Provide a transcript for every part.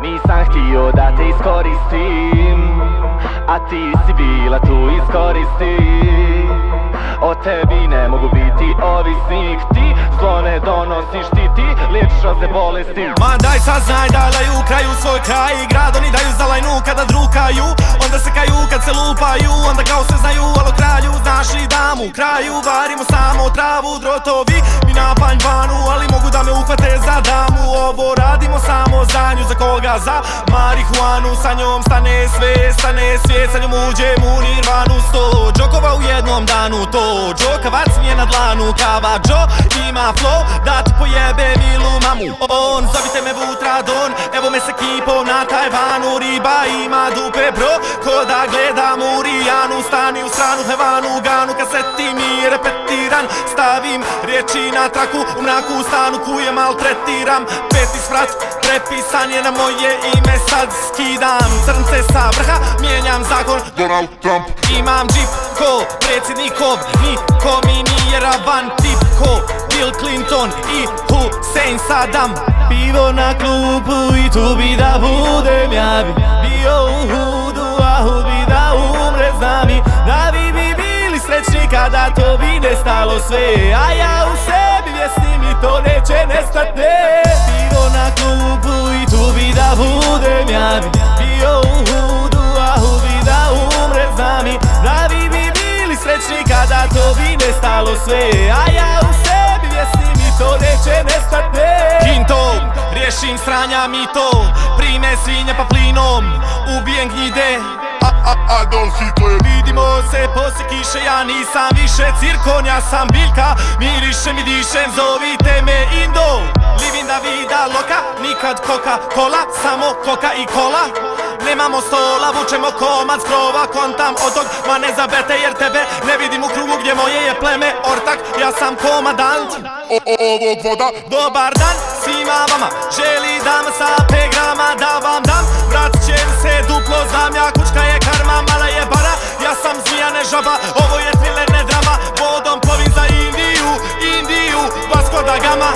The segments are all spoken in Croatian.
Nisam htio da te iskoristim, a ti si bila tu, iskoristi. O tebi ne mogu biti ovisnik, ti zlo ne donosiš, ti liječiš razne bolesti. Ma daj saznaj da laju kraju svoj kraj, grad oni daju za lajnu kada drukaju, onda se kaju kad se lupaju, onda kao se znaju, alo kralju, znaš li da mu kraju varimo samo travu, drotovi mi na panjvanu, ali mogu da me uhvate za damu. Ovo radimo samo za nju, za koga? Za marihuanu, sa njom stane svijet, sa njom uđem u nirvanu. 100 džokova u jednom danu, to džokavac mi je na dlanu, kava džo ima flow, da ti pojebe milu mamu. On, zovite me Vutradon, evo me s ekipom na Tajvanu, riba ima dupe bro, ko da gledam u Rijanu, stani u stranu hevanu, ganu, kaseti mi je repetiran, stavim riječi na traku, u mraku u stanu kuje maltretiram, peti sprat, prepisan je na moje ime, sad skidam crnce sa vrha, mijenjam zakon Donald Trump. Imam džip ko predsjednikov, niko mi nije ravan, tip ko Bill Clinton i Hussein Saddam. Pivo na klubu i tu bi da budem, ja bi bio u hudu, a hud bi da umre, znam i da vi bi bili srećni kada to bi nestalo sve, a ja u sebi vjesnim i to neće nestat, ne. Pivo na klubu i tu bi da budem, ja bi bio u hudu, a hud bi da umre, znam i da vi bi bili srećni kada to bi nestalo sve, a ja u sebi vjesnim i to neće nestat, ne. Kinto, riješim sranja mito, prime svinje pa plinom, ubijem gnjide Adolf Hitler. Vidimo se poslije kiše, ja nisam više cirkon, ja sam biljka, mirišem i dišem, zovite me Indo. Livim da vida loka, nikad Coca-Cola, samo koka i kola. Nemamo stola, vučemo komad s krova, kontam od tog, ma ne zabete jer tebe ne vidim u krugu gdje moje je pleme ortak, ja sam komadant Ovog voda. Dobar dan svima vama, želi dam sa 5 grama da vam dam, vratit će se duplo, znam ja, kućka je karma, mala je bara, ja sam zmija ne žaba, ovo je thriller ne drama, vodom plovim za Indiju, Vasco da Gama.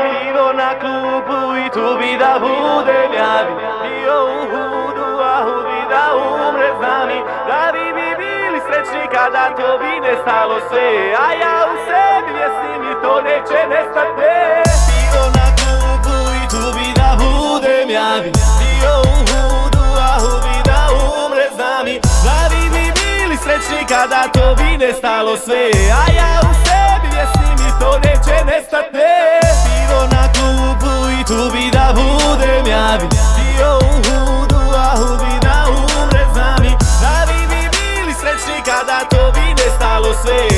Pivo na klubu i tu bi da budem, ja bi bio u hudu, a hud bi da umre, znam i da vi bi bili srećni kada to bi nestalo sve, a ja u sebi vjesnim i to neće nestat, ne. Pivo na klubu i tu bi da budem, ja bi bio u hudu, a hud bi da umre, znam i da vi bi bili srećni kada to bi nestalo sve, a ja u sebi vjesnim i to neće nestat, ne. Pivo na klubu i tu bi da budem, ja bi bio u hudu, a hud bi da umre, znam i da vi bi bili srećni kada to bi nestalo sve.